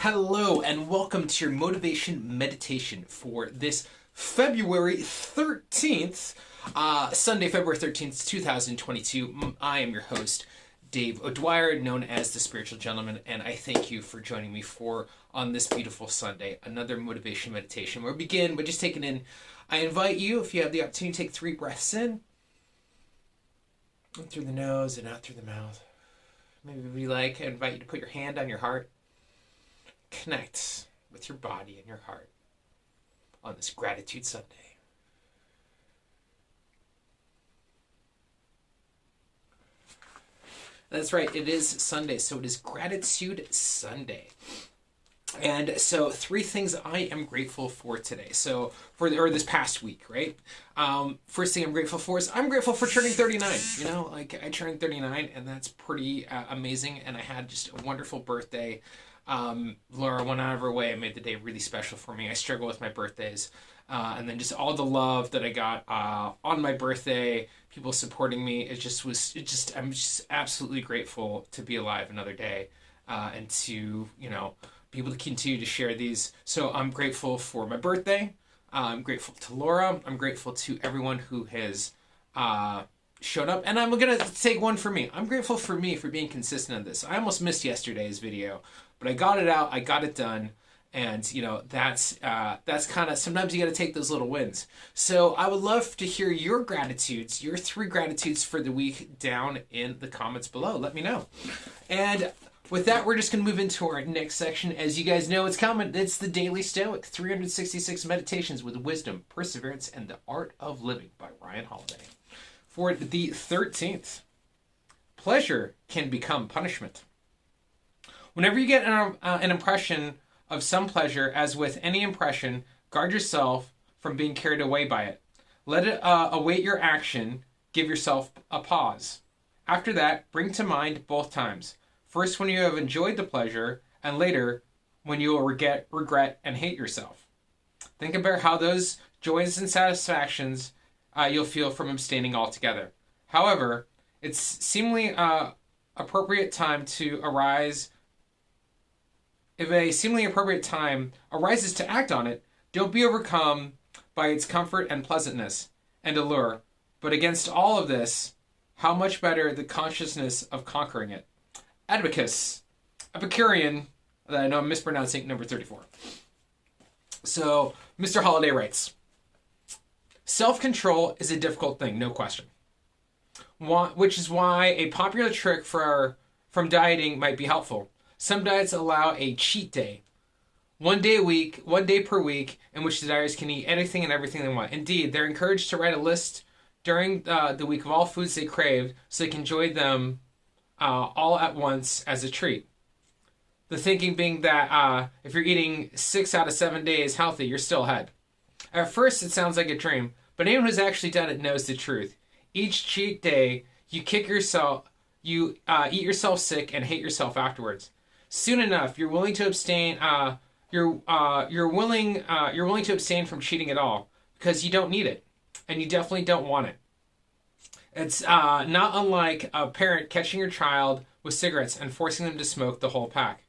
Hello and welcome to your motivation meditation for this February 13th, Sunday, February 13th, 2022. I am your host, Dave O'Dwyer, known as the Spiritual Gentleman, and I thank you for joining me on this beautiful Sunday, another motivation meditation. We'll begin by just taking in, I invite you, if you have the opportunity, to take 3 breaths in through the nose and out through the mouth. Maybe I invite you to put your hand on your heart. Connect with your body and your heart on this Gratitude Sunday. That's right, it is Sunday, so it is Gratitude Sunday. And so 3 things I am grateful for today. So this past week, right? First thing I'm grateful for is I'm grateful for turning 39. I turned 39 and that's pretty amazing. And I had just a wonderful birthday. Laura went out of her way and made the day really special for me. I struggle with my birthdays. And then just all the love that I got on my birthday, people supporting me, I'm just absolutely grateful to be alive another day and to, be able to continue to share these. So I'm grateful for my birthday. I'm grateful to Laura. I'm grateful to everyone who has showed up. And I'm going to take one for me. I'm grateful for me for being consistent on this. I almost missed yesterday's video, but I got it out. I got it done. And, that's kind of, sometimes you got to take those little wins. So I would love to hear your gratitudes, your 3 gratitudes for the week down in the comments below. Let me know. And with that, we're just going to move into our next section. As you guys know, it's coming. It's the Daily Stoic, 366 Meditations with Wisdom, Perseverance, and the Art of Living by Ryan Holiday. For the 13th, pleasure can become punishment. Whenever you get an impression of some pleasure, as with any impression, guard yourself from being carried away by it. Let it await your action. Give yourself a pause. After that, bring to mind both times. First, when you have enjoyed the pleasure, and later, when you will regret and hate yourself. Think about how those joys and satisfactions you'll feel from abstaining altogether. However, it's seemingly appropriate time to arise. If a seemingly appropriate time arises to act on it, don't be overcome by its comfort and pleasantness and allure. But against all of this, how much better the consciousness of conquering it. Advocus, Epicurean, I know I'm mispronouncing, number 34. So, Mr. Holiday writes, self-control is a difficult thing, no question. Which is why a popular trick from dieting might be helpful. Some diets allow a cheat day. 1 day per week, in which the dieters can eat anything and everything they want. Indeed, they're encouraged to write a list during the week of all foods they crave so they can enjoy them all at once as a treat. The thinking being that if you're eating 6 out of 7 days healthy, you're still ahead. At first, it sounds like a dream, but anyone who's actually done it knows the truth. Each cheat day, you eat yourself sick and hate yourself afterwards. Soon enough, you're willing to abstain. You're willing to abstain from cheating at all because you don't need it, and you definitely don't want it. It's not unlike a parent catching your child with cigarettes and forcing them to smoke the whole pack.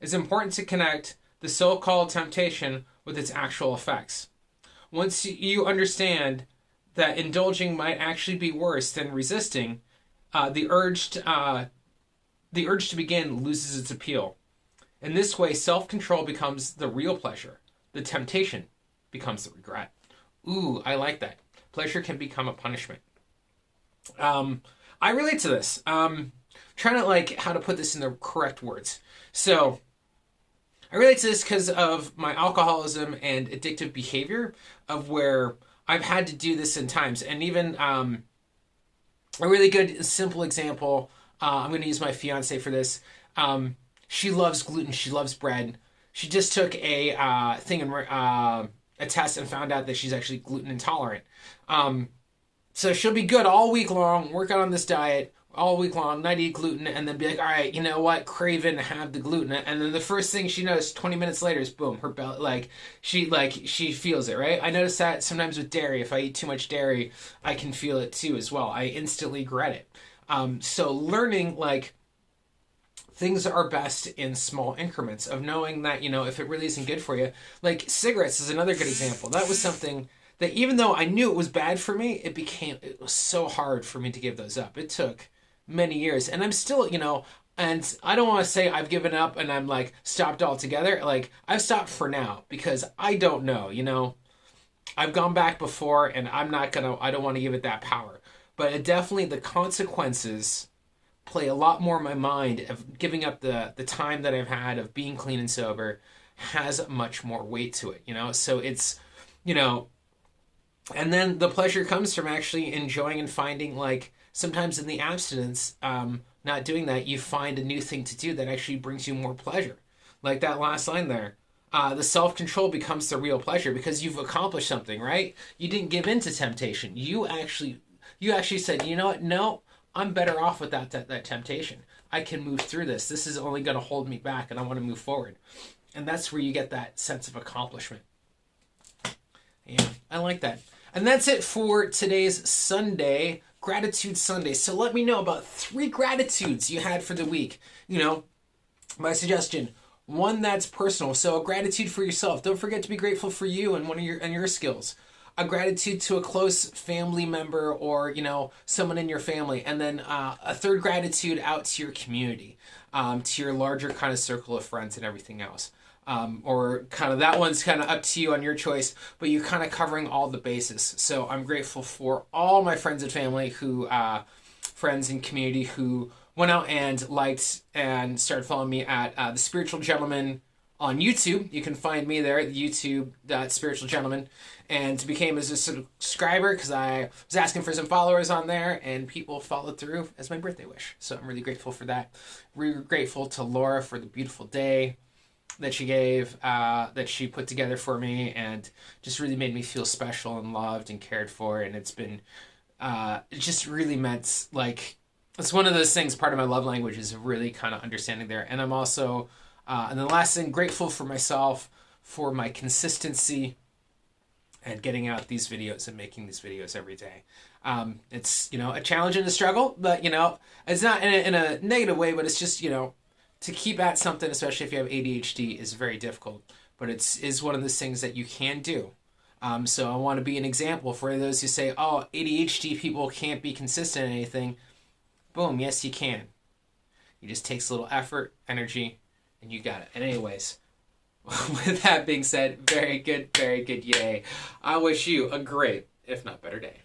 It's important to connect the so-called temptation with its actual effects. Once you understand that indulging might actually be worse than resisting, the urge to begin loses its appeal. In this way, self-control becomes the real pleasure. The temptation becomes the regret. Ooh, I like that. Pleasure can become a punishment. I relate to this. Trying to how to put this in the correct words. So I relate to this because of my alcoholism and addictive behavior, of where I've had to do this in times. And even a really good simple example, I'm going to use my fiance for this. She loves gluten. She loves bread. She just took a test and found out that she's actually gluten intolerant. So she'll be good all week long, work out on this diet all week long, not eat gluten, and then be like, all right, you know what, craving, have the gluten. And then the first thing she knows 20 minutes later is boom, her belly, she feels it, right? I notice that sometimes with dairy, if I eat too much dairy, I can feel it too as well. I instantly regret it. So learning, things are best in small increments of knowing that, if it really isn't good for you, like cigarettes is another good example. That was something that even though I knew it was bad for me, it was so hard for me to give those up. It took many years, and I'm still, and I don't want to say I've given up and I'm like stopped altogether. Like I've stopped for now because I don't know, I've gone back before and I don't want to give it that power. But it definitely, the consequences play a lot more in my mind of giving up the time that I've had of being clean and sober has much more weight to it, So it's, and then the pleasure comes from actually enjoying and finding, like, sometimes in the abstinence, not doing that, you find a new thing to do that actually brings you more pleasure. Like that last line there. The self-control becomes the real pleasure because you've accomplished something, right? You didn't give in to temptation. You actually said, you know what? No, I'm better off without that temptation. I can move through this. This is only going to hold me back, and I want to move forward. And that's where you get that sense of accomplishment. Yeah, I like that. And that's it for today's Sunday, Gratitude Sunday. So let me know about 3 gratitudes you had for the week. My suggestion, one that's personal. So a gratitude for yourself. Don't forget to be grateful for you and your skills. A gratitude to a close family member or, someone in your family. And then a third gratitude out to your community, to your larger kind of circle of friends and everything else. Or kind of that one's kind of up to you on your choice, but you're kind of covering all the bases. So I'm grateful for all my friends and family friends and community who went out and liked and started following me at The Spiritual Gentleman on YouTube. You can find me there at YouTube.Spiritual Gentleman, and became as a subscriber because I was asking for some followers on there, and people followed through as my birthday wish. So I'm really grateful for that. Really grateful to Laura for the beautiful day that she gave, that she put together for me, and just really made me feel special and loved and cared for. And it's been, it just really meant, like, it's one of those things, part of my love language is really kind of understanding there. And I'm also, and the last thing, grateful for myself, for my consistency and getting out these videos and making these videos every day. It's, a challenge and a struggle, but, it's not in a negative way, but it's just, to keep at something, especially if you have ADHD, is very difficult. But is one of those things that you can do. So I want to be an example for those who say, oh, ADHD people can't be consistent in anything. Boom, yes, you can. It just takes a little effort, energy, and you got it. And anyways, with that being said, very good, yay. I wish you a great, if not better day.